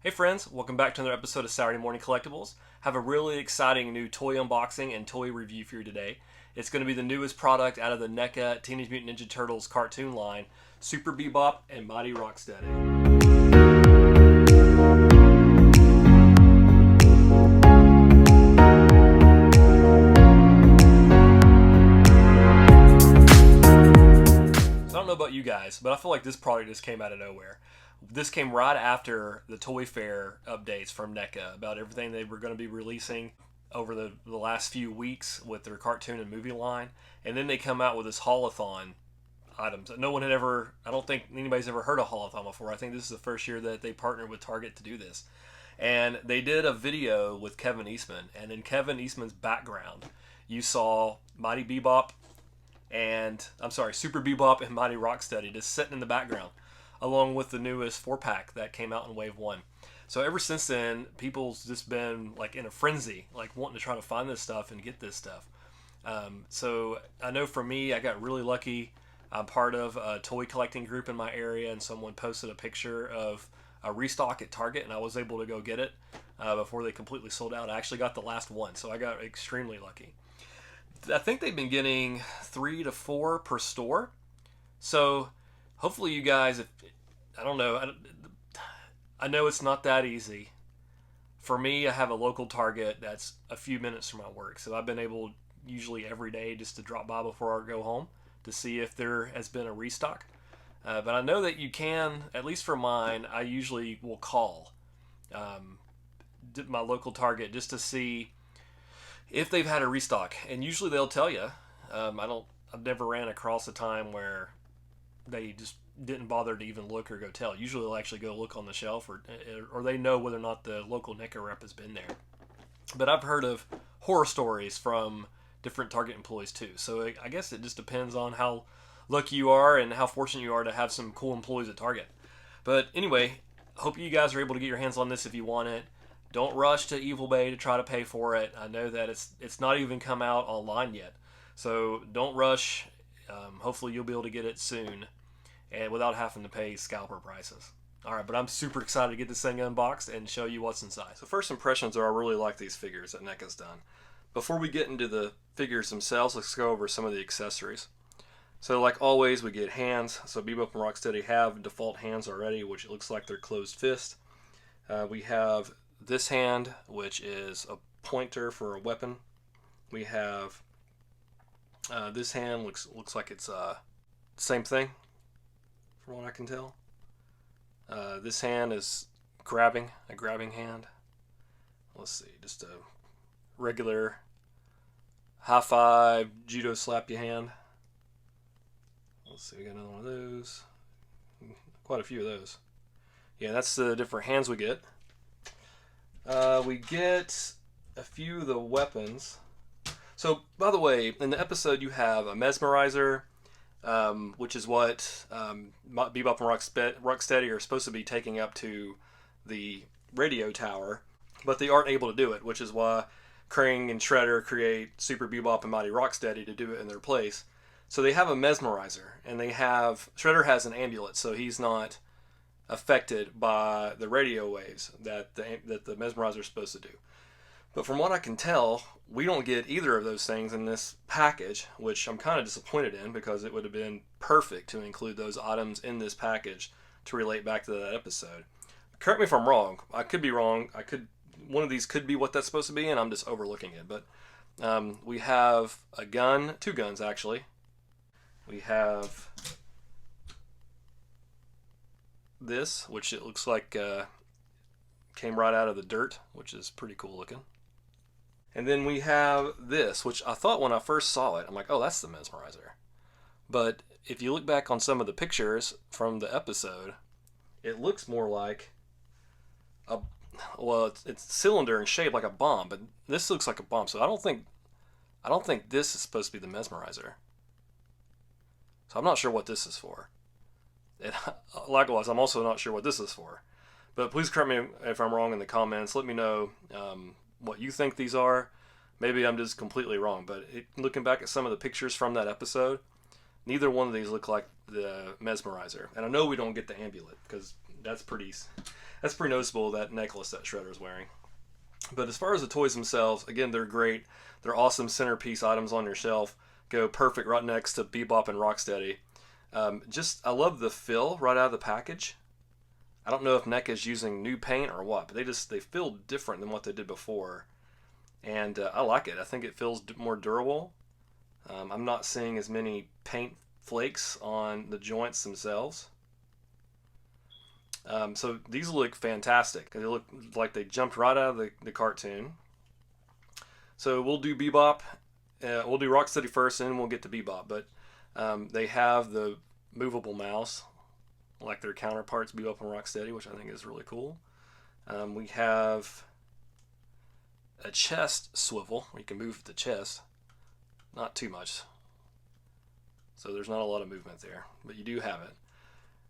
Hey friends, welcome back to another episode of Saturday Morning Collectibles. Have a really exciting new toy unboxing and toy review for you today. It's going to be the newest product out of the NECA Teenage Mutant Ninja Turtles cartoon line, Super Bebop and Mighty Rocksteady. So I don't know about you guys, but I feel like this product just came out of nowhere. This came right after the Toy Fair updates from NECA about everything they were going to be releasing over the last few weeks with their cartoon and movie line. And then they come out with this Haulathon items. No one had ever, I don't think anybody's ever heard of Haulathon before. I think this is the first year that they partnered with Target to do this. And they did a video with Kevin Eastman. And in Kevin Eastman's background, you saw Super Bebop and Mighty Rocksteady just sitting in the background, along with the newest 4-pack that came out in Wave 1. So ever since then, people's just been like in a frenzy, like wanting to try to find this stuff and get this stuff. So I know for me, I got really lucky. I'm part of a toy collecting group in my area, and someone posted a picture of a restock at Target, and I was able to go get it before they completely sold out. I actually got the last one, so I got extremely lucky. I think they've been getting 3 to 4 per store. So hopefully you guys, I don't know, I know it's not that easy. For me, I have a local Target that's a few minutes from my work, so I've been able usually every day just to drop by before I go home to see if there has been a restock. But I know that you can, at least for mine, I usually will call my local Target just to see if they've had a restock, and usually they'll tell you. I've never ran across a time where they just didn't bother to even look or go tell. Usually they'll actually go look on the shelf, or they know whether or not the local NECA rep has been there. But I've heard of horror stories from different Target employees too. So I guess it just depends on how lucky you are and how fortunate you are to have some cool employees at Target. But anyway, hope you guys are able to get your hands on this if you want it. Don't rush to Evil Bay to try to pay for it. I know that it's not even come out online yet. So don't rush. Hopefully you'll be able to get it soon and without having to pay scalper prices. Alright, but I'm super excited to get this thing unboxed and show you what's inside. So first impressions are I really like these figures that NECA's done. Before we get into the figures themselves, let's go over some of the accessories. So like always, we get hands. So Bebop and Rocksteady have default hands already, which it looks like they're closed fist. We have this hand, which is a pointer for a weapon. We have this hand, looks like it's same thing, from what I can tell. This hand is a grabbing hand. Let's see, just a regular high five judo slap you hand. Let's see, we got another one of those. Quite a few of those. Yeah, that's the different hands we get. We get a few of the weapons. So, by the way, in the episode you have a Mesmerizer, which is what Bebop and Rocksteady are supposed to be taking up to the radio tower, but they aren't able to do it, which is why Krang and Shredder create Super Bebop and Mighty Rocksteady to do it in their place. So they have a Mesmerizer, and Shredder has an amulet, so he's not affected by the radio waves that the Mesmerizer is supposed to do. But from what I can tell, we don't get either of those things in this package, which I'm kind of disappointed in because it would have been perfect to include those items in this package to relate back to that episode. Correct me if I'm wrong. I could be wrong. One of these could be what that's supposed to be, and I'm just overlooking it. But we have a gun, 2 guns actually. We have this, which it looks like came right out of the dirt, which is pretty cool looking. And then we have this, which I thought when I first saw it, I'm like, oh, that's the Mesmerizer. But if you look back on some of the pictures from the episode, it looks more like it's cylinder and shaped like a bomb, but this looks like a bomb. So I don't think this is supposed to be the Mesmerizer. So I'm not sure what this is for. And likewise, I'm also not sure what this is for. But please correct me if I'm wrong in the comments. Let me know what you think these are. Maybe I'm just completely wrong. But looking back at some of the pictures from that episode, neither one of these look like the Mesmerizer. And I know we don't get the amulet because that's pretty noticeable, that necklace that Shredder's wearing. But as far as the toys themselves, again, they're great. They're awesome centerpiece items on your shelf. Go perfect right next to Bebop and Rocksteady. I love the fill right out of the package. I don't know if NECA is using new paint or what, but they feel different than what they did before. And I like it. I think it feels more durable. I'm not seeing as many paint flakes on the joints themselves. So these look fantastic. They look like they jumped right out of the cartoon. So we'll do Bebop. We'll do Rocksteady first, and then we'll get to Bebop. But they have the movable mouse, like their counterparts, Bebop and Rocksteady, which I think is really cool. We have a chest swivel where you can move the chest. Not too much. So there's not a lot of movement there, but you do have it.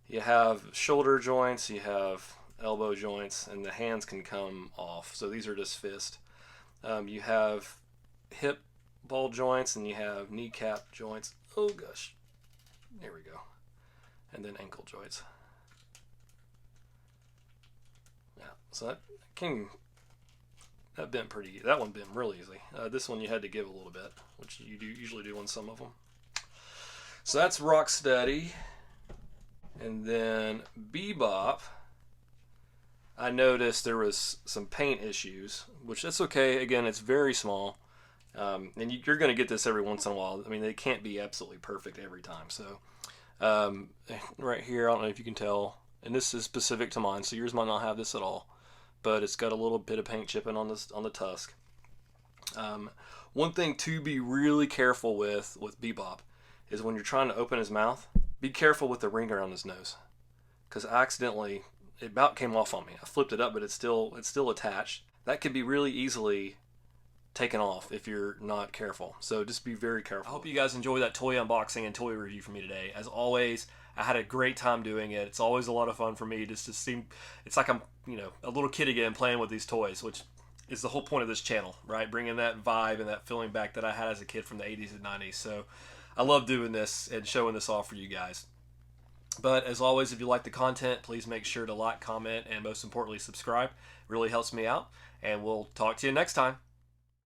You have shoulder joints, you have elbow joints, and the hands can come off. So these are just fist. You have hip ball joints, and you have kneecap joints. Oh gosh. There we go. And then ankle joints. Yeah, so that one bent really easily. This one you had to give a little bit, which you usually do on some of them. So that's Rocksteady. And then Bebop, I noticed there was some paint issues, which that's okay. Again, it's very small. And you're going to get this every once in a while. I mean, they can't be absolutely perfect every time. So right here, I don't know if you can tell, and this is specific to mine, so yours might not have this at all, but it's got a little bit of paint chipping on the tusk. One thing to be really careful with Bebop is when you're trying to open his mouth, be careful with the ring around his nose, because accidentally it about came off on me. I flipped it up, but it's still attached. That could be really easily taken off if you're not careful. So just be very careful. I hope you guys enjoyed that toy unboxing and toy review for me today. As always, I had a great time doing it. It's always a lot of fun for me just to see. It's like I'm, a little kid again playing with these toys, which is the whole point of this channel, right? Bringing that vibe and that feeling back that I had as a kid from the 80s and 90s. So I love doing this and showing this off for you guys. But as always, if you like the content, please make sure to like, comment, and most importantly, subscribe. It really helps me out. And we'll talk to you next time.